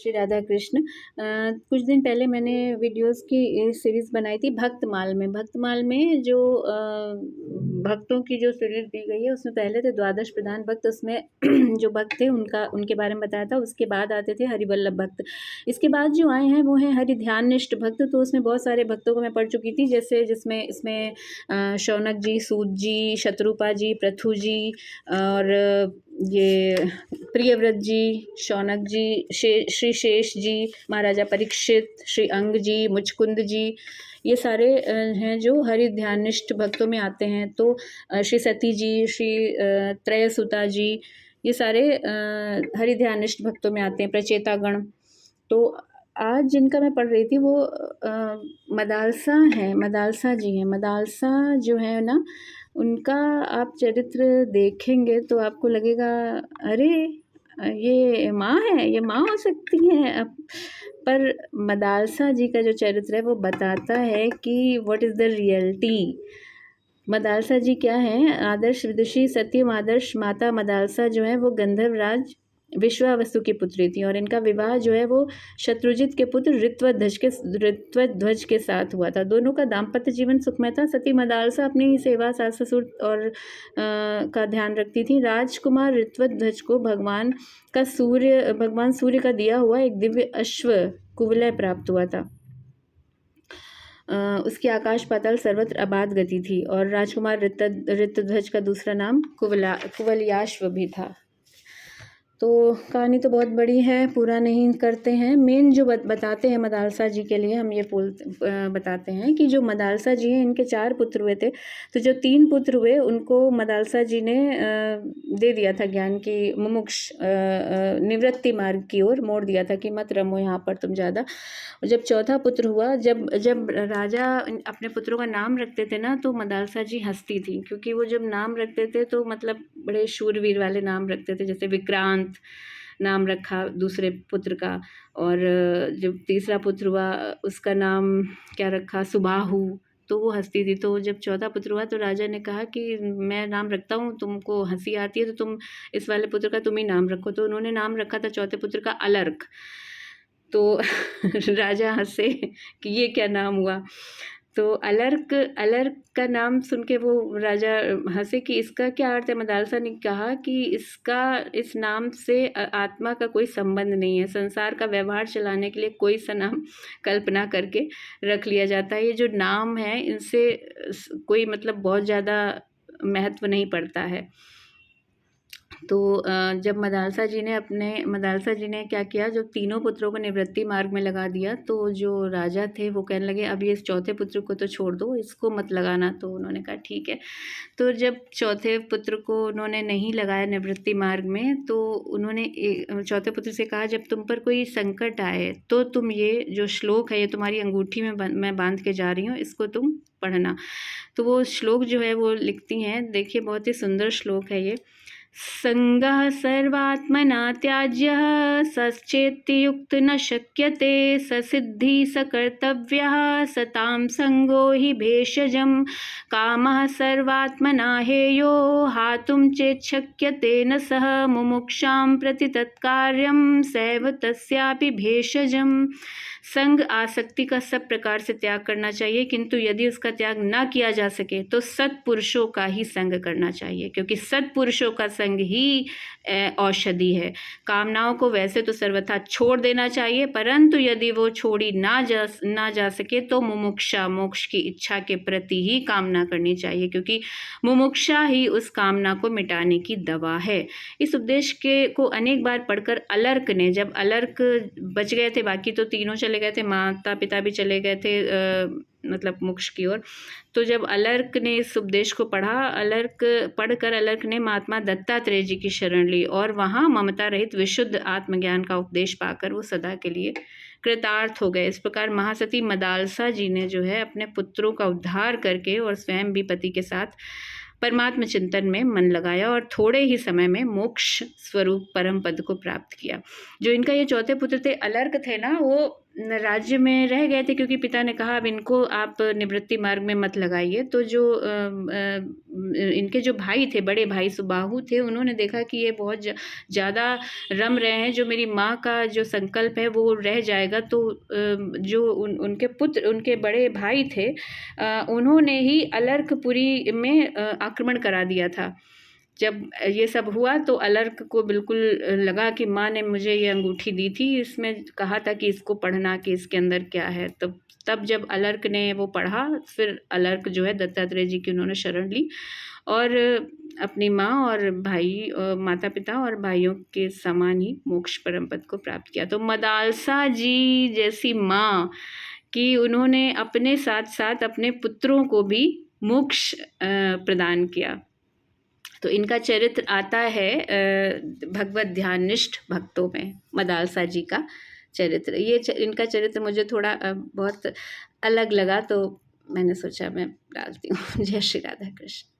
श्री राधा कृष्ण। कुछ दिन पहले मैंने वीडियोज़ की सीरीज़ बनाई थी भक्तमाल में। भक्तमाल में जो भक्तों की जो सीरीज़ दी गई है उसमें पहले थे द्वादश प्रधान भक्त, उसमें जो भक्त थे उनके बारे में बताया था। उसके बाद आते थे हरिवल्लभ भक्त। इसके बाद जो आए हैं वो हैं हरि ध्याननिष्ठ भक्त। तो उसमें बहुत सारे भक्तों को मैं पढ़ चुकी थी, जैसे जिसमें इसमें शौनक जी, सूत जी, शत्रुपा जी, पृथु जी और ये प्रियव्रत जी, शौनक जी, श्री शेष जी, महाराजा परीक्षित, श्री अंग जी, मुचकुंद जी, ये सारे हैं जो हरि ध्याननिष्ठ भक्तों में आते हैं। तो श्री सती जी, श्री त्रयसुता जी, ये सारे हरि ध्याननिष्ठ भक्तों में आते हैं, प्रचेतागण। तो आज जिनका मैं पढ़ रही थी वो मदालसा हैं, मदालसा जी हैं। मदालसा जो है ना, उनका आप चरित्र देखेंगे तो आपको लगेगा अरे ये माँ है, ये माँ हो सकती हैं। अब पर मदालसा जी का जो चरित्र है वो बताता है कि what is the reality. Madalsa ji क्या हैं? आदर्श विदुषी सत्यम आदर्श माता मदालसा जो है वो गंधर्वराज विश्वावसु की पुत्री थी और इनका विवाह जो है वो शत्रुजित के पुत्र ऋत्वध्वज के साथ हुआ था। दोनों का दाम्पत्य जीवन सुखमय था। सती मदालसा अपनी सेवा सास ससुर और का ध्यान रखती थी। राजकुमार ऋत्वध्वज को भगवान सूर्य का दिया हुआ एक दिव्य अश्व कुवलय प्राप्त हुआ था। उसकी आकाश पाताल सर्वत्र अबाध गति थी और राजकुमार ऋतध्वज का दूसरा नाम कुवलयाश्व भी था। तो कहानी तो बहुत बड़ी है, पूरा नहीं करते हैं। मेन जो बताते हैं मदालसा जी के लिए हम ये बताते हैं कि जो मदालसा जी हैं इनके 4 पुत्र हुए थे। तो जो 3 पुत्र हुए उनको मदालसा जी ने दे दिया था ज्ञान की मुमुक्ष निवृत्ति मार्ग की ओर मोड़ दिया था कि मत रमो यहाँ पर तुम ज़्यादा। जब चौथा पुत्र हुआ, जब राजा अपने पुत्रों का नाम रखते थे ना, तो मदालसा जी हंसती थी, क्योंकि वो जब नाम रखते थे तो मतलब बड़े शूरवीर वाले नाम रखते थे। जैसे विक्रांत नाम रखा दूसरे पुत्र का, और जब तीसरा पुत्र हुआ उसका नाम क्या रखा, सुबाहु। तो वो हंसती थी। तो जब चौथा पुत्र हुआ तो राजा ने कहा कि मैं नाम रखता हूँ, तुमको हंसी आती है तो तुम इस वाले पुत्र का तुम ही नाम रखो। तो उन्होंने नाम रखा था चौथे पुत्र का अलर्क। तो राजा हंसे कि ये क्या नाम हुआ। तो अलर्क का नाम सुन के वो राजा हंसे कि इसका क्या अर्थ है। मदालसा ने कहा कि इस नाम से आत्मा का कोई संबंध नहीं है, संसार का व्यवहार चलाने के लिए कोई सा नाम कल्पना करके रख लिया जाता है। ये जो नाम है इनसे कोई मतलब बहुत ज़्यादा महत्व नहीं पड़ता है। तो जब मदालसा जी ने क्या किया, जो तीनों पुत्रों को निवृत्ति मार्ग में लगा दिया, तो जो राजा थे वो कहने लगे अब ये इस चौथे पुत्र को तो छोड़ दो, इसको मत लगाना। तो उन्होंने कहा ठीक है। तो जब चौथे पुत्र को उन्होंने नहीं लगाया निवृत्ति मार्ग में, तो उन्होंने चौथे पुत्र से कहा जब तुम पर कोई संकट आए तो तुम ये जो श्लोक है, ये तुम्हारी अंगूठी में मैं बांध के जा रही हूँ, इसको तुम पढ़ना। तो वो श्लोक जो है वो लिखती हैं, देखिए बहुत ही सुंदर श्लोक है ये। संगः सर्वात्मना त्याज्यः सश्चेत्युक्त न शक्यते ससिद्धि सकर्तव्यः सतां संगो हि भेषजम् कामः सर्वात्मना हेयो हातुं चेच्छक्यते न सह मुमुक्षां प्रति तत्कार्यं सैव तस्यापि भेषजम्। संग आसक्ति का सब प्रकार से त्याग करना चाहिए, किंतु यदि उसका त्याग ना किया जा सके तो सत्पुरुषों का ही संग करना चाहिए, क्योंकि सत्पुरुषों का संग ही औषधि है। कामनाओं को वैसे तो सर्वथा छोड़ देना चाहिए, परंतु यदि वो छोड़ी ना जा सके तो मुमुक्षा मोक्ष की इच्छा के प्रति ही कामना करनी चाहिए, क्योंकि मुमुक्षा ही उस कामना को मिटाने की दवा है। इस उपदेश को अनेक बार पढ़कर अलर्क ने, जब अलर्क बच गए थे, बाकी तो तीनों चले गए थे, माता पिता भी चले गए थे मतलब मोक्ष की ओर, तो जब अलर्क ने इस उपदेश को पढ़कर अलर्क ने महात्मा दत्तात्रेय जी की शरण ली और वहाँ ममता रहित विशुद्ध आत्मज्ञान का उपदेश पाकर वो सदा के लिए कृतार्थ हो गए। इस प्रकार महासती मदालसा जी ने जो है अपने पुत्रों का उद्धार करके और स्वयं भी पति के साथ परमात्म चिंतन में मन लगाया और थोड़े ही समय में मोक्ष स्वरूप परम पद को प्राप्त किया। जो इनका ये चौथे पुत्र थे अलर्क थे ना, वो राज्य में रह गए थे क्योंकि पिता ने कहा अब इनको आप निवृत्ति मार्ग में मत लगाइए। तो जो इनके जो भाई थे, बड़े भाई सुबाहु थे, उन्होंने देखा कि ये बहुत ज़्यादा रम रहे हैं, जो मेरी माँ का जो संकल्प है वो रह जाएगा। तो जो उनके पुत्र, उनके बड़े भाई थे, उन्होंने ही अलर्कपुरी में आक्रमण करा दिया था। जब ये सब हुआ तो अलर्क को बिल्कुल लगा कि माँ ने मुझे ये अंगूठी दी थी, इसमें कहा था कि इसको पढ़ना कि इसके अंदर क्या है। तब जब अलर्क ने वो पढ़ा, फिर अलर्क जो है दत्तात्रेय जी की उन्होंने शरण ली और अपनी माँ और भाई, माता पिता और भाइयों के समान ही मोक्ष परम पद को प्राप्त किया। तो मदालसा जी जैसी माँ कि उन्होंने अपने साथ साथ अपने पुत्रों को भी मोक्ष प्रदान किया। तो इनका चरित्र आता है भगवत ध्याननिष्ठ भक्तों में, मदालसा जी का चरित्र। इनका चरित्र मुझे थोड़ा बहुत अलग लगा, तो मैंने सोचा मैं डालती हूँ। जय श्री राधा कृष्ण।